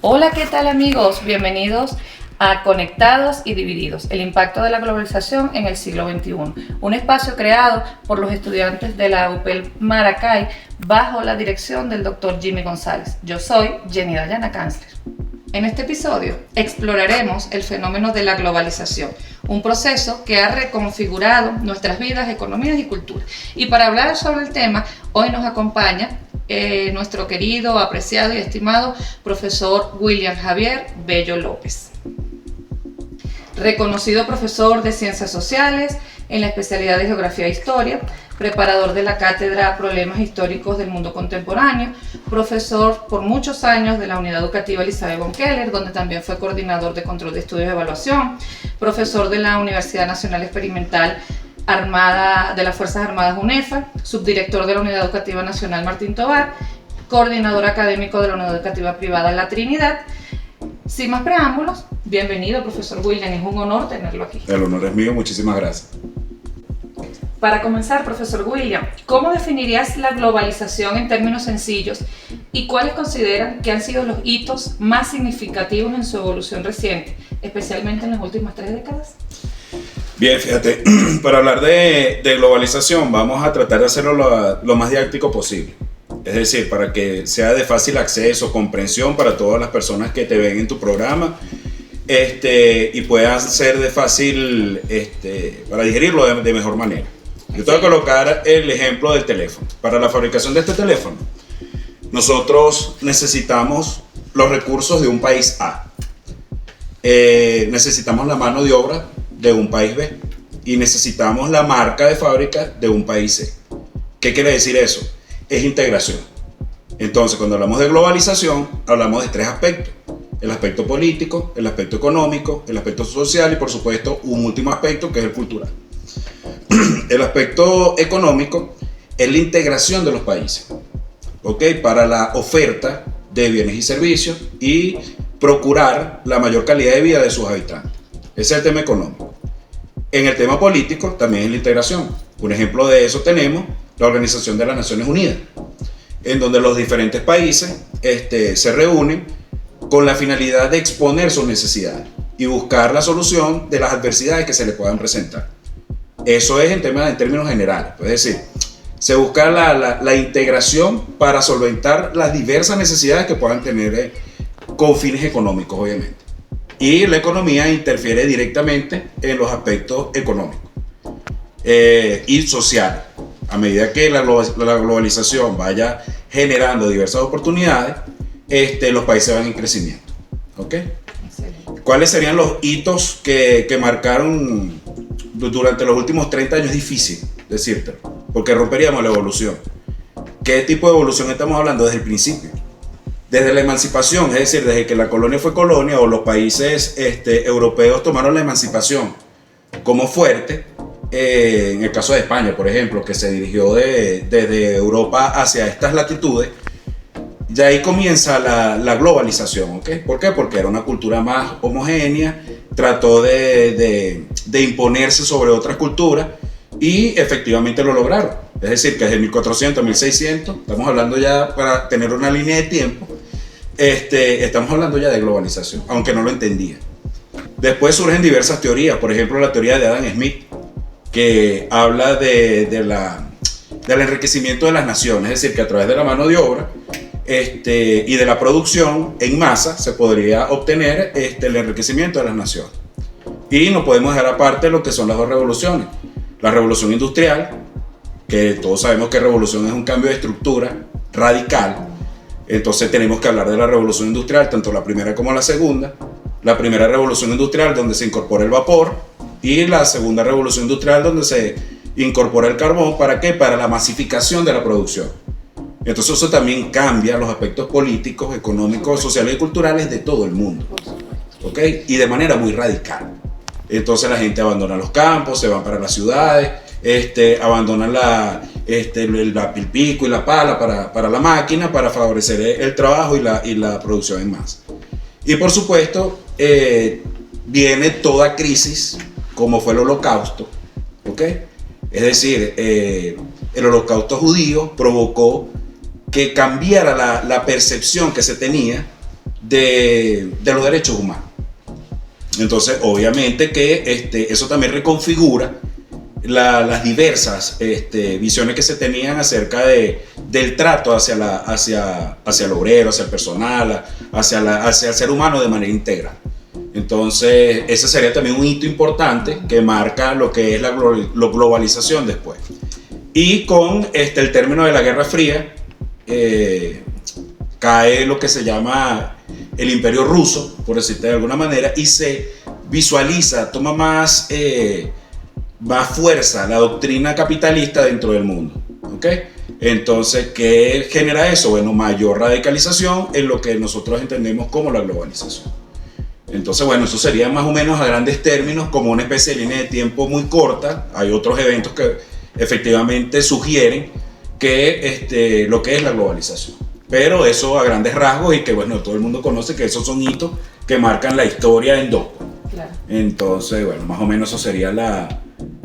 Hola, ¿qué tal amigos? Bienvenidos a Conectados y Divididos, el impacto de la globalización en el siglo XXI, un espacio creado por los estudiantes de la UPEL Maracay bajo la dirección del Dr. Jimmy González. Yo soy Jenny Dayana Kanzler. En este episodio exploraremos el fenómeno de la globalización, un proceso que ha reconfigurado nuestras vidas, economías y culturas. Y para hablar sobre el tema, hoy nos acompaña nuestro querido, apreciado y estimado profesor William Javier Bello López. Reconocido profesor de Ciencias Sociales en la especialidad de Geografía e Historia, preparador de la Cátedra Problemas Históricos del Mundo Contemporáneo, profesor por muchos años de la Unidad Educativa Elizabeth von Keller, donde también fue coordinador de control de estudios de evaluación, profesor de la Universidad Nacional Experimental Armada de las Fuerzas Armadas UNEFA, subdirector de la Unidad Educativa Nacional Martín Tovar, coordinador académico de la Unidad Educativa Privada La Trinidad. Sin más preámbulos, bienvenido profesor William, es un honor tenerlo aquí. El honor es mío, muchísimas gracias. Para comenzar, profesor William, ¿cómo definirías la globalización en términos sencillos y cuáles consideran que han sido los hitos más significativos en su evolución reciente, especialmente en las últimas 3 décadas? Bien, fíjate, para hablar de globalización vamos a tratar de hacerlo lo más didáctico posible. Es decir, para que sea de fácil acceso, comprensión para todas las personas que te ven en tu programa y puedan ser de fácil, para digerirlo de mejor manera. Yo te voy a colocar el ejemplo del teléfono. Para la fabricación de este teléfono, nosotros necesitamos los recursos de un país A. Necesitamos la mano de obra de un país B y necesitamos la marca de fábrica de un país C. ¿Qué quiere decir eso? Es integración. Entonces, cuando hablamos de globalización, hablamos de 3 aspectos: el aspecto político, el aspecto económico, el aspecto social y, por supuesto, un último aspecto que es el cultural. El aspecto económico es la integración de los países, para la oferta de bienes y servicios y procurar la mayor calidad de vida de sus habitantes. Ese es el tema económico. En el tema político también es la integración. Un ejemplo de eso tenemos la Organización de las Naciones Unidas, en donde los diferentes países se reúnen con la finalidad de exponer sus necesidades y buscar la solución de las adversidades que se le puedan presentar. Eso es en términos generales. Es decir, se busca la integración para solventar las diversas necesidades que puedan tener con fines económicos, obviamente. Y la economía interfiere directamente en los aspectos económicos y sociales. A medida que la globalización vaya generando diversas oportunidades, los países van en crecimiento. ¿Cuáles serían los hitos que marcaron durante los últimos 30 años? Es difícil decírtelo, porque romperíamos la evolución. ¿Qué tipo de evolución estamos hablando desde el principio? Desde la emancipación, es decir, desde que la colonia fue colonia o los países europeos tomaron la emancipación como fuerte. En el caso de España, por ejemplo, que se dirigió desde Europa hacia estas latitudes, ya ahí comienza la globalización. ¿Por qué? Porque era una cultura más homogénea, trató de imponerse sobre otras culturas y efectivamente lo lograron. Es decir, que desde 1400 a 1600, estamos hablando ya, para tener una línea de tiempo, estamos hablando ya de globalización, aunque no lo entendía. Después surgen diversas teorías, por ejemplo la teoría de Adam Smith, que habla del enriquecimiento de las naciones, es decir, que a través de la mano de obra y de la producción en masa se podría obtener el enriquecimiento de las naciones. Y no podemos dejar aparte lo que son las 2 revoluciones. La revolución industrial, que todos sabemos que revolución es un cambio de estructura radical. Entonces tenemos que hablar de la revolución industrial, tanto la primera como la segunda. La primera revolución industrial, donde se incorpora el vapor, y la segunda revolución industrial, donde se incorpora el carbón. ¿Para qué? Para la masificación de la producción. Entonces eso también cambia los aspectos políticos, económicos, sociales y culturales de todo el mundo. Y de manera muy radical. Entonces la gente abandona los campos, se van para las ciudades, abandonan el pico y la pala para la máquina, para favorecer el trabajo y la producción en masa. Y por supuesto, viene toda crisis, como fue el Holocausto. Es decir, el Holocausto judío provocó que cambiara la percepción que se tenía de los derechos humanos. Entonces, obviamente que eso también reconfigura las diversas visiones que se tenían acerca del trato hacia el obrero, hacia el personal, hacia el ser humano de manera integral. Entonces, ese sería también un hito importante que marca lo que es la globalización después. Y con el término de la Guerra Fría, cae lo que se llama el Imperio Ruso, por decirte de alguna manera, y se visualiza, toma más fuerza la doctrina capitalista dentro del mundo. ¿Okay? Entonces, ¿qué genera eso? Bueno, mayor radicalización en lo que nosotros entendemos como la globalización. Entonces, bueno, eso sería más o menos a grandes términos como una especie de línea de tiempo muy corta. Hay otros eventos que efectivamente sugieren que lo que es la globalización. Pero eso a grandes rasgos, y que bueno, todo el mundo conoce que esos son hitos que marcan la historia en dos. Claro. Entonces, bueno, más o menos eso sería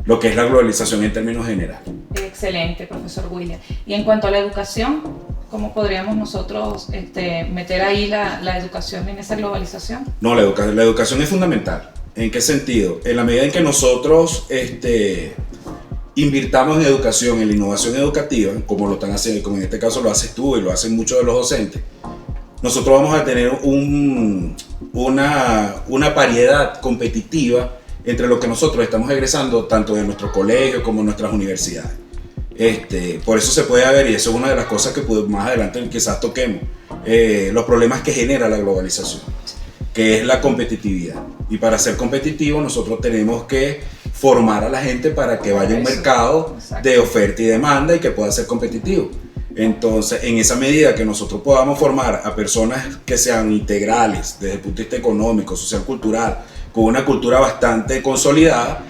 lo que es la globalización en términos generales. Excelente, profesor William. Y en cuanto a la educación, ¿cómo podríamos nosotros meter ahí la educación en esa globalización? No, la educación es fundamental. ¿En qué sentido? En la medida en que nosotros invirtamos en educación, en la innovación educativa, como lo están haciendo, como en este caso lo haces tú y lo hacen muchos de los docentes, nosotros vamos a tener una paridad competitiva entre lo que nosotros estamos egresando, tanto de nuestros colegios como de nuestras universidades. Por eso se puede ver, y eso es una de las cosas que más adelante quizás toquemos, los problemas que genera la globalización, que es la competitividad. Y para ser competitivos nosotros tenemos que formar a la gente para que vaya a un mercado de oferta y demanda y que pueda ser competitivo. Entonces, en esa medida que nosotros podamos formar a personas que sean integrales desde el punto de vista económico, social, cultural, con una cultura bastante consolidada,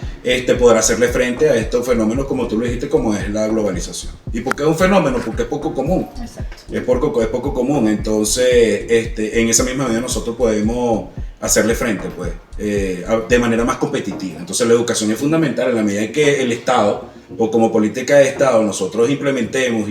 podrá hacerle frente a estos fenómenos, como tú lo dijiste, como es la globalización. ¿Y por qué es un fenómeno? Porque es poco común. Exacto. Es poco común. Entonces, en esa misma medida nosotros podemos hacerle frente, pues, de manera más competitiva. Entonces, la educación es fundamental en la medida en que el Estado, o como política de Estado, nosotros implementemos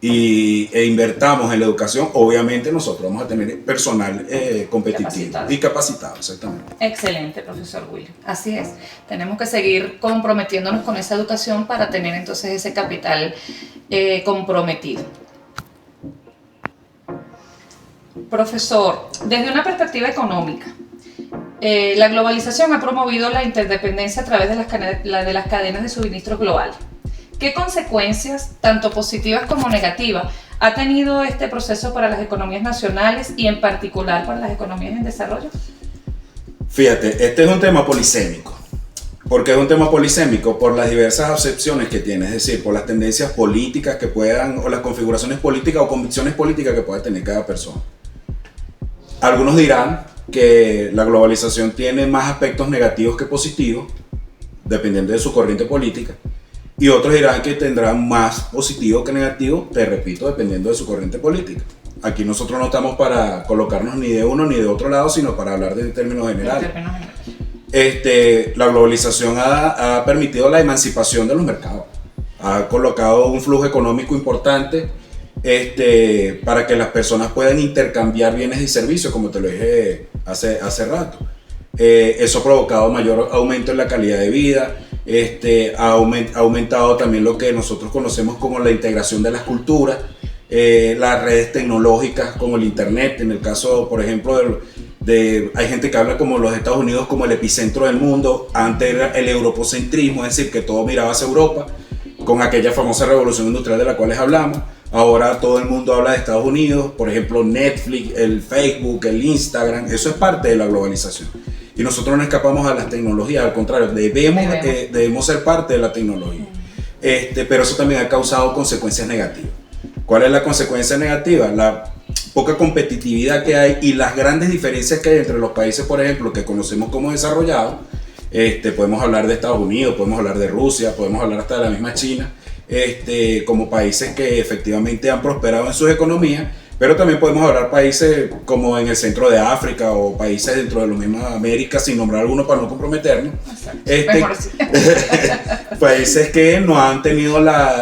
e invertamos en la educación, obviamente nosotros vamos a tener personal competitivo y capacitado, exactamente. Excelente, profesor William. Así es, tenemos que seguir comprometiéndonos con esa educación para tener entonces ese capital comprometido. Profesor, desde una perspectiva económica, la globalización ha promovido la interdependencia a través de las cadenas de suministro global. ¿Qué consecuencias, tanto positivas como negativas, ha tenido este proceso para las economías nacionales y en particular para las economías en desarrollo? Fíjate, este es un tema polisémico. ¿Por qué es un tema polisémico? Por las diversas acepciones que tiene, es decir, por las tendencias políticas que puedan, o las configuraciones políticas o convicciones políticas que pueda tener cada persona. Algunos dirán que la globalización tiene más aspectos negativos que positivos, dependiendo de su corriente política. Y otros dirán que tendrán más positivo que negativo, te repito, dependiendo de su corriente política. Aquí nosotros no estamos para colocarnos ni de uno ni de otro lado, sino para hablar de términos generales. La globalización ha permitido la emancipación de los mercados. Ha colocado un flujo económico importante para que las personas puedan intercambiar bienes y servicios, como te lo dije hace rato. Eso ha provocado mayor aumento en la calidad de vida. Ha aumentado también lo que nosotros conocemos como la integración de las culturas, las redes tecnológicas como el internet. En el caso, por ejemplo, hay gente que habla como los Estados Unidos como el epicentro del mundo. Antes era el europocentrismo, es decir, que todo miraba hacia Europa, con aquella famosa revolución industrial de la cual les hablamos. Ahora todo el mundo habla de Estados Unidos, por ejemplo Netflix, el Facebook, el Instagram. Eso es parte de la globalización. Y nosotros no escapamos a las tecnologías, al contrario, debemos ser parte de la tecnología. Pero eso también ha causado consecuencias negativas. ¿Cuál es la consecuencia negativa? La poca competitividad que hay y las grandes diferencias que hay entre los países, por ejemplo, que conocemos como desarrollados. Podemos hablar de Estados Unidos, podemos hablar de Rusia, podemos hablar hasta de la misma China, como países que efectivamente han prosperado en sus economías. Pero también podemos hablar países como en el centro de África o países dentro de la misma América, sin nombrar alguno para no comprometernos. Países que no han tenido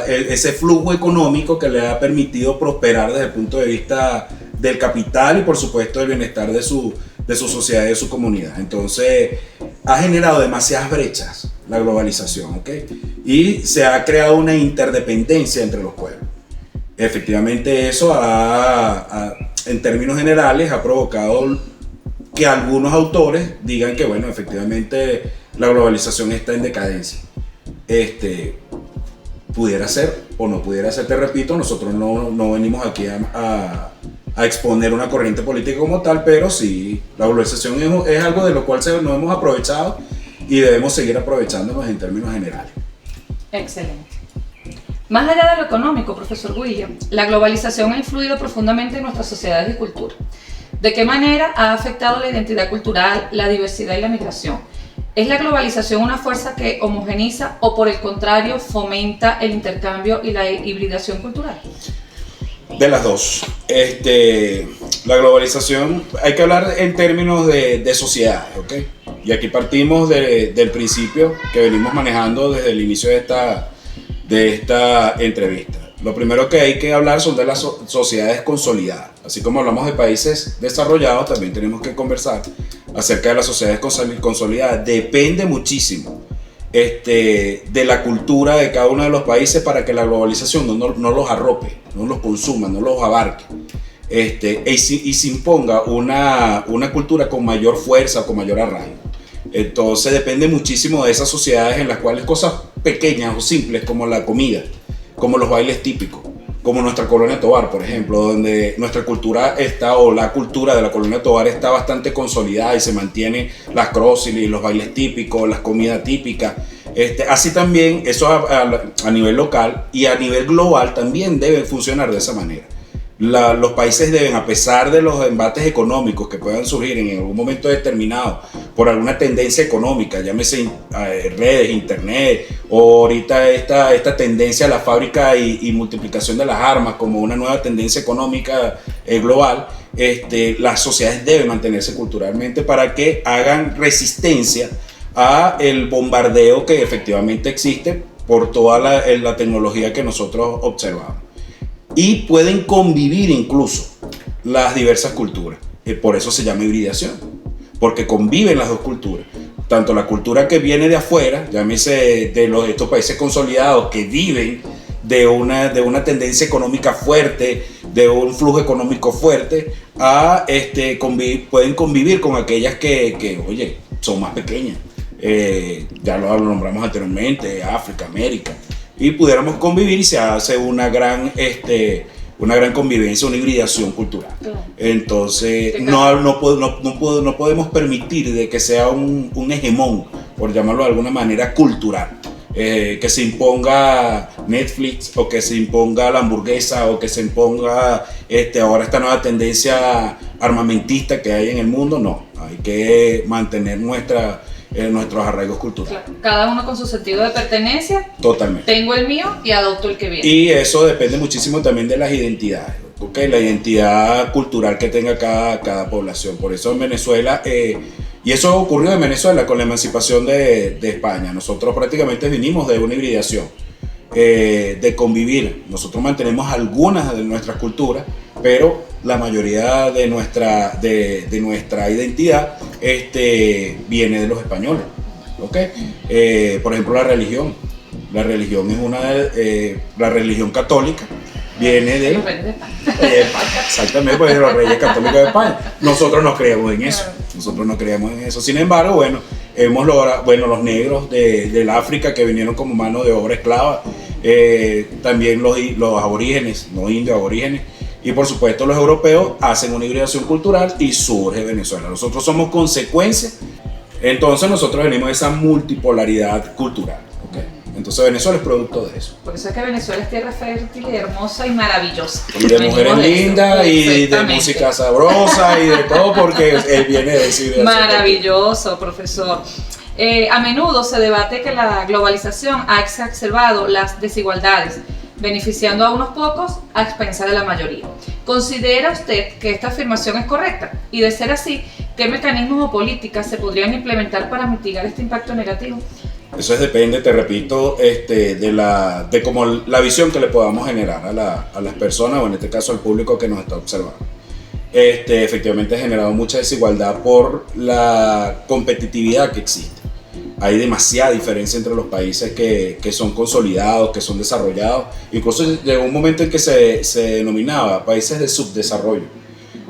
ese flujo económico que les ha permitido prosperar desde el punto de vista del capital y por supuesto del bienestar de su sociedad y de su comunidad. Entonces ha generado demasiadas brechas la globalización, ¿ok? Y se ha creado una interdependencia entre los pueblos. Efectivamente eso en términos generales ha provocado que algunos autores digan que bueno, efectivamente la globalización está en decadencia. Pudiera ser o no pudiera ser, te repito, nosotros no venimos aquí a exponer una corriente política como tal, pero sí, la globalización es algo de lo cual nos hemos aprovechado y debemos seguir aprovechándonos en términos generales. Excelente. Más allá de lo económico, profesor William, la globalización ha influido profundamente en nuestras sociedades y cultura. ¿De qué manera ha afectado la identidad cultural, la diversidad y la migración? ¿Es la globalización una fuerza que homogeniza o por el contrario fomenta el intercambio y la hibridación cultural? De las dos. La globalización, hay que hablar en términos de sociedades, ¿ok? Y aquí partimos del principio que venimos manejando desde el inicio de esta entrevista. Lo primero que hay que hablar son de las sociedades consolidadas. Así como hablamos de países desarrollados, también tenemos que conversar acerca de las sociedades consolidadas. Depende muchísimo de la cultura de cada uno de los países para que la globalización no los arrope, no los consuma, no los abarque. Y se imponga una cultura con mayor fuerza, con mayor arraigo. Entonces depende muchísimo de esas sociedades en las cuales cosas pequeñas o simples como la comida, como los bailes típicos, como nuestra colonia Tovar, por ejemplo, donde nuestra cultura o la cultura de la colonia Tovar está bastante consolidada y se mantiene las cróciles, los bailes típicos, las comidas típicas. Así también, eso a nivel local y a nivel global también debe funcionar de esa manera. Los países deben, a pesar de los embates económicos que puedan surgir en algún momento determinado por alguna tendencia económica, llámese redes, internet, o ahorita esta tendencia a la fábrica y multiplicación de las armas como una nueva tendencia económica global, las sociedades deben mantenerse culturalmente para que hagan resistencia a el bombardeo que efectivamente existe por toda la tecnología que nosotros observamos. Y pueden convivir incluso las diversas culturas. Por eso se llama hibridación, porque conviven las dos culturas. Tanto la cultura que viene de afuera, llámese de estos países consolidados que viven de una tendencia económica fuerte, de un flujo económico fuerte, pueden convivir con aquellas que oye, son más pequeñas. Ya lo nombramos anteriormente, África, América. Y pudiéramos convivir y se hace una gran convivencia, una hibridación cultural. Entonces no podemos permitir de que sea un hegemón, por llamarlo de alguna manera, cultural. Que se imponga Netflix o que se imponga la hamburguesa o que se imponga ahora esta nueva tendencia armamentista que hay en el mundo. No, hay que mantener nuestros arraigos culturales. Claro. Cada uno con su sentido de pertenencia. Totalmente. Tengo el mío y adopto el que viene. Y eso depende muchísimo también de las identidades, ¿okay? La identidad cultural que tenga cada población. Por eso en Venezuela, y eso ocurrió en Venezuela con la emancipación de España. Nosotros prácticamente vinimos de una hibridación, de convivir. Nosotros mantenemos algunas de nuestras culturas, pero la mayoría de nuestra identidad viene de los españoles, ¿okay? Por ejemplo, la religión es la religión católica viene de España. Exactamente, pues de los reyes católicos de España. Nosotros no creemos en eso. Sin embargo, bueno, hemos logrado, los negros del África que vinieron como mano de obra esclava, también los aborígenes, no indios, aborígenes. Y por supuesto los europeos hacen una hibridación cultural y surge Venezuela. Nosotros somos consecuencia, entonces nosotros venimos de esa multipolaridad cultural. ¿Okay? Entonces Venezuela es producto de eso. Por eso es que Venezuela es tierra fértil y hermosa y maravillosa. Y de mujeres lindas y de música sabrosa y de todo porque él viene de esa hibridación. Maravilloso, profesor. A menudo se debate que la globalización ha exacerbado las desigualdades, beneficiando a unos pocos a expensas de la mayoría. ¿Considera usted que esta afirmación es correcta? Y de ser así, ¿qué mecanismos o políticas se podrían implementar para mitigar este impacto negativo? Eso depende, te repito, de como la visión que le podamos generar a las personas, o en este caso al público que nos está observando. efectivamente ha generado mucha desigualdad por la competitividad que existe. Hay demasiada diferencia entre los países que son consolidados, que son desarrollados. Incluso llegó un momento en que se denominaba países de subdesarrollo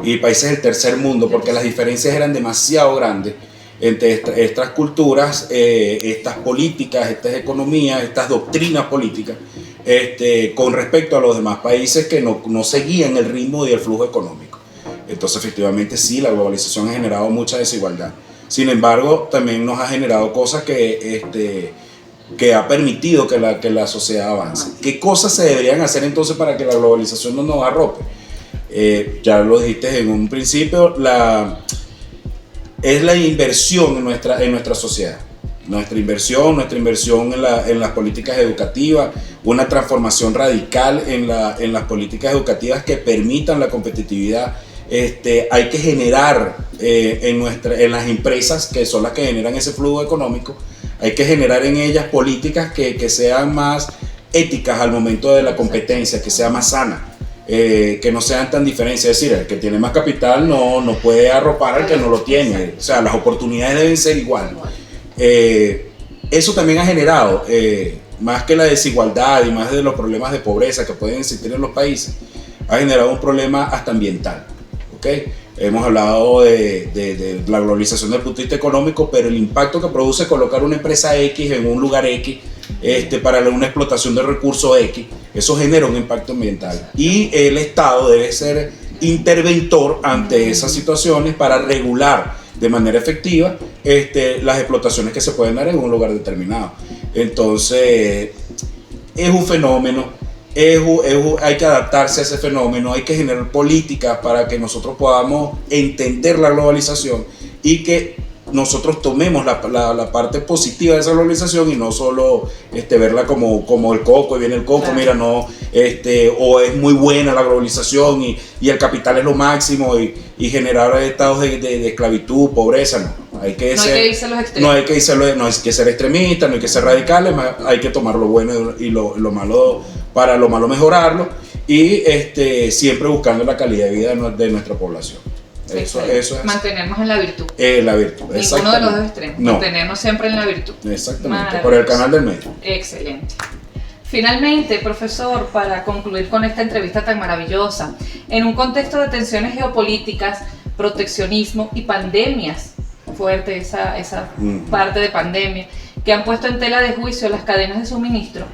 y países del tercer mundo, porque las diferencias eran demasiado grandes entre estas culturas, estas políticas, estas economías, estas doctrinas políticas, con respecto a los demás países que no seguían el ritmo y el flujo económico. Entonces, efectivamente, sí, la globalización ha generado mucha desigualdad. Sin embargo, también nos ha generado cosas que ha permitido que la sociedad avance. ¿Qué cosas se deberían hacer entonces para que la globalización no nos arrope? Ya lo dijiste en un principio, es la inversión en nuestra sociedad. Nuestra inversión en las políticas educativas, una transformación radical en las políticas educativas que permitan la competitividad. Hay que generar en las empresas, que son las que generan ese flujo económico, hay que generar en ellas políticas que sean más éticas al momento de la competencia, que sea más sana, que no sean tan diferentes. Es decir, el que tiene más capital no puede arropar al que no lo tiene. O sea, las oportunidades deben ser iguales. Eso también ha generado, más que la desigualdad y más de los problemas de pobreza que pueden existir en los países, ha generado un problema hasta ambiental. ¿Okay? Hemos hablado de la globalización desde el punto de vista económico, pero el impacto que produce colocar una empresa X en un lugar X para una explotación de recursos X, eso genera un impacto ambiental. Y el Estado debe ser interventor ante esas situaciones para regular de manera efectiva las explotaciones que se pueden dar en un lugar determinado. Entonces, es un fenómeno. Hay que adaptarse a ese fenómeno, hay que generar políticas para que nosotros podamos entender la globalización y que nosotros tomemos la parte positiva de esa globalización y no solo verla como el coco, y viene el coco, claro. Mira, no, o es muy buena la globalización y el capital es lo máximo y generar estados de esclavitud, pobreza, no. No hay que irse a los extremos. No hay que ser extremistas, no hay que ser radicales, hay que tomar lo bueno y lo malo, para lo malo mejorarlo, y siempre buscando la calidad de vida de nuestra población. Eso es. Mantenernos en la virtud. La virtud, ninguno de los dos extremos. No. Mantenernos siempre en la virtud. Exactamente, por el canal del medio. Excelente. Finalmente, profesor, para concluir con esta entrevista tan maravillosa, en un contexto de tensiones geopolíticas, proteccionismo y pandemias, fuerte esa parte de pandemia, que han puesto en tela de juicio las cadenas de suministro,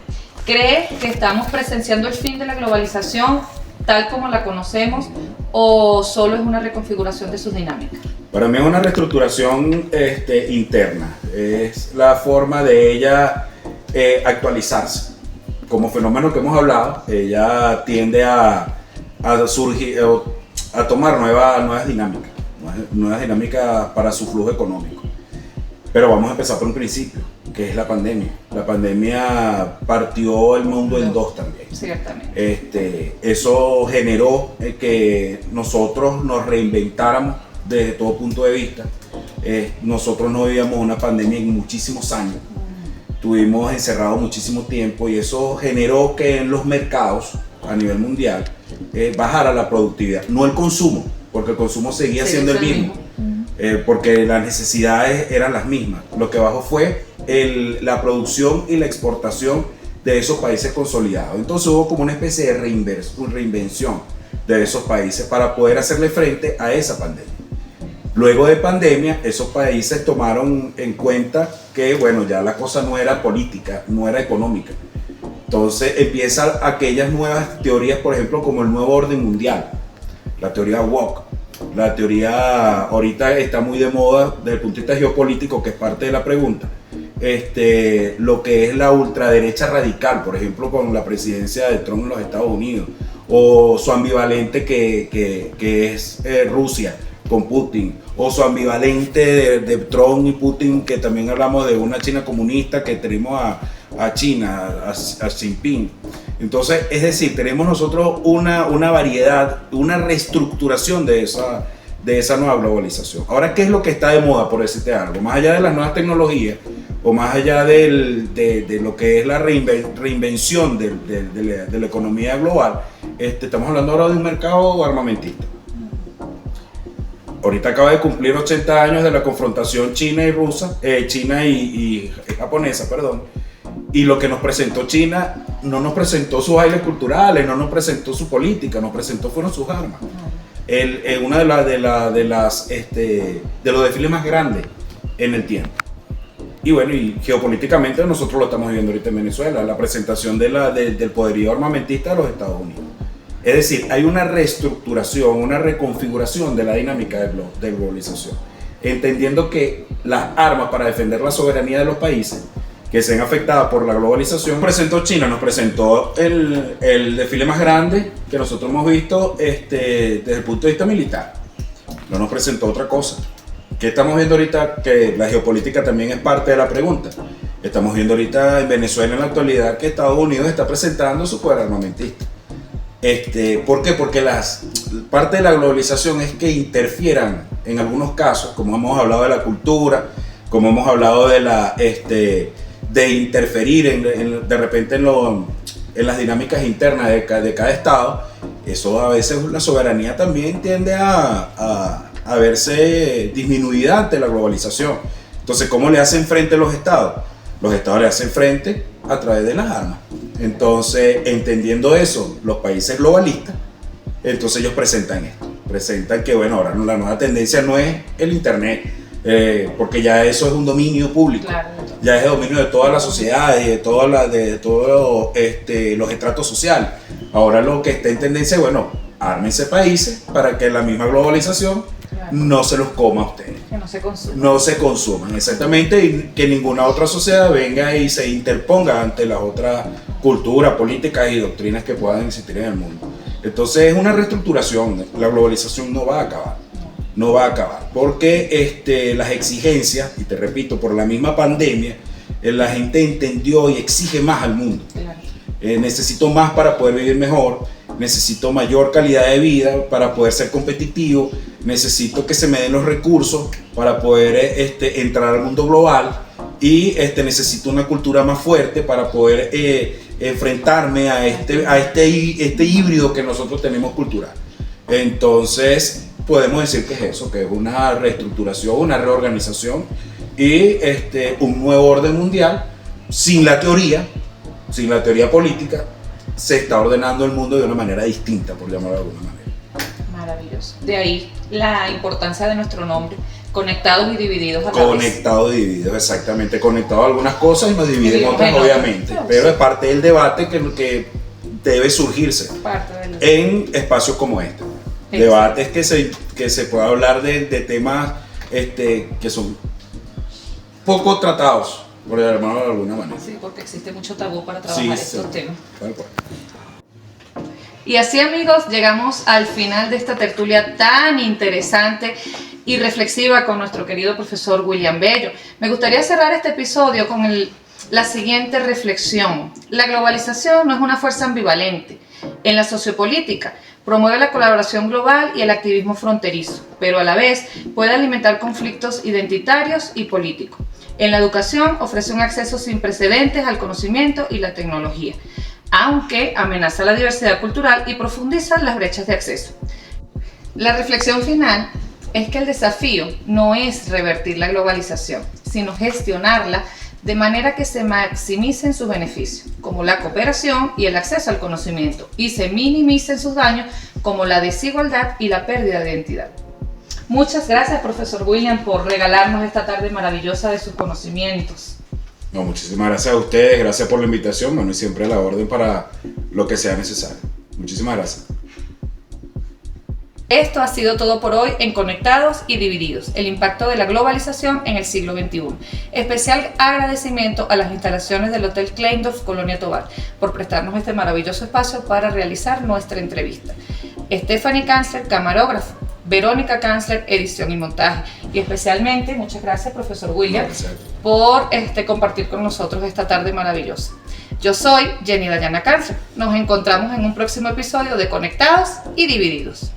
¿cree que estamos presenciando el fin de la globalización tal como la conocemos o solo es una reconfiguración de sus dinámicas? Para mí es una reestructuración interna, es la forma de ella actualizarse. Como fenómeno que hemos hablado, ella tiende a surgir, a tomar nuevas dinámicas para su flujo económico. Pero vamos a empezar por un principio, que es la pandemia. La pandemia partió el mundo en dos también. Ciertamente. Eso generó que nosotros nos reinventáramos desde todo punto de vista. Nosotros no vivíamos una pandemia en muchísimos años. Estuvimos encerrados muchísimo tiempo y eso generó que en los mercados a nivel mundial bajara la productividad. No el consumo, porque el consumo seguía siendo el mismo. Porque las necesidades eran las mismas. Lo que bajó fue la producción y la exportación de esos países consolidados. Entonces hubo como una especie de reinvención de esos países para poder hacerle frente a esa pandemia. Luego de pandemia, esos países tomaron en cuenta que, bueno, ya la cosa no era política, no era económica. Entonces empiezan aquellas nuevas teorías, por ejemplo, como el nuevo orden mundial, la teoría woke. La teoría ahorita está muy de moda desde el punto de vista geopolítico, que es parte de la pregunta. Lo que es la ultraderecha radical, por ejemplo, con la presidencia de Trump en los Estados Unidos, o su ambivalente que es Rusia con Putin, o su ambivalente de Trump y Putin, que también hablamos de una China comunista que tenemos a China, a Xi Jinping. Entonces, es decir, tenemos nosotros una variedad, una reestructuración de esa nueva globalización. Ahora, ¿qué es lo que está de moda, por decirte algo? Más allá de las nuevas tecnologías, o más allá de lo que es la reinvención de la economía global, estamos hablando ahora de un mercado armamentista. ahorita acaba de cumplir 80 años de la confrontación China y rusa, China y japonesa, perdón. Y lo que nos presentó China no nos presentó sus bailes culturales, no nos presentó su política, nos presentó fueron sus armas. Una de los desfiles más grandes en el tiempo. Y bueno, y geopolíticamente nosotros lo estamos viviendo ahorita en Venezuela, la presentación del poderío armamentista de los Estados Unidos. Es decir, hay una reestructuración, una reconfiguración de la dinámica de globalización, entendiendo que las armas para defender la soberanía de los países que sean afectadas por la globalización, presentó China, nos presentó el desfile más grande que nosotros hemos visto desde el punto de vista militar. No nos presentó otra cosa. ¿Qué estamos viendo ahorita? Que la geopolítica también es parte de la pregunta. Estamos viendo ahorita en Venezuela en la actualidad que Estados Unidos está presentando su poder armamentista. ¿Por qué? Porque parte de la globalización es que interfieran en algunos casos, como hemos hablado de la cultura, como hemos hablado de interferir de repente en las dinámicas internas de cada estado. Eso a veces la soberanía también tiende a verse disminuida ante la globalización. Entonces, ¿cómo le hacen frente los estados? Los estados le hacen frente a través de las armas. Entonces, entendiendo eso, los países globalistas, entonces ellos presentan que, bueno, ahora la nueva tendencia no es el internet, porque ya eso es un dominio público, claro. Ya es el dominio de toda la sociedad y de todos los estratos sociales. Ahora lo que está en tendencia es, bueno, ármense países para que la misma globalización, claro, no se los coma a ustedes. Que no se consuman. No se consuman, exactamente, y que ninguna otra sociedad venga y se interponga ante las otras culturas, políticas y doctrinas que puedan existir en el mundo. Entonces es una reestructuración, la globalización no va a acabar. No va a acabar, porque las exigencias, y te repito, por la misma pandemia, la gente entendió y exige más al mundo. Claro. Necesito más para poder vivir mejor, necesito mayor calidad de vida para poder ser competitivo, necesito que se me den los recursos para poder entrar al mundo global y necesito una cultura más fuerte para poder enfrentarme a este híbrido que nosotros tenemos cultural. Entonces, podemos decir que es eso, que es una reestructuración, una reorganización y un nuevo orden mundial sin la teoría política. Se está ordenando el mundo de una manera distinta, por llamarlo de alguna manera. Maravilloso. De ahí la importancia de nuestro nombre, conectados y divididos a la vez. Conectados y divididos, exactamente. Conectados a algunas cosas y nos dividen otras, obviamente. Pero es parte del debate que debe surgirse en espacios como este. Debates que se pueda hablar de temas que son poco tratados, por llamarlo de alguna manera. Sí, porque existe mucho tabú para trabajar estos temas. Tal cual. Y así, amigos, llegamos al final de esta tertulia tan interesante y reflexiva con nuestro querido profesor William Bello. Me gustaría cerrar este episodio con la siguiente reflexión. La globalización no es una fuerza ambivalente. En la sociopolítica promueve la colaboración global y el activismo fronterizo, pero a la vez puede alimentar conflictos identitarios y políticos. En la educación ofrece un acceso sin precedentes al conocimiento y la tecnología, aunque amenaza la diversidad cultural y profundiza las brechas de acceso. La reflexión final es que el desafío no es revertir la globalización, sino gestionarla de manera que se maximicen sus beneficios, como la cooperación y el acceso al conocimiento, y se minimicen sus daños, como la desigualdad y la pérdida de identidad. Muchas gracias, profesor William, por regalarnos esta tarde maravillosa de sus conocimientos. No, muchísimas gracias a ustedes, gracias por la invitación, bueno, y siempre a la orden para lo que sea necesario. Muchísimas gracias. Esto ha sido todo por hoy en Conectados y Divididos, el impacto de la globalización en el siglo XXI. Especial agradecimiento a las instalaciones del Hotel Kleindorf Colonia Tovar por prestarnos este maravilloso espacio para realizar nuestra entrevista. Stephanie Kanzler, camarógrafo. Verónica Kanzler, edición y montaje. Y especialmente, muchas gracias, profesor William, por compartir con nosotros esta tarde maravillosa. Yo soy Jenny Dayana Kanzler. Nos encontramos en un próximo episodio de Conectados y Divididos.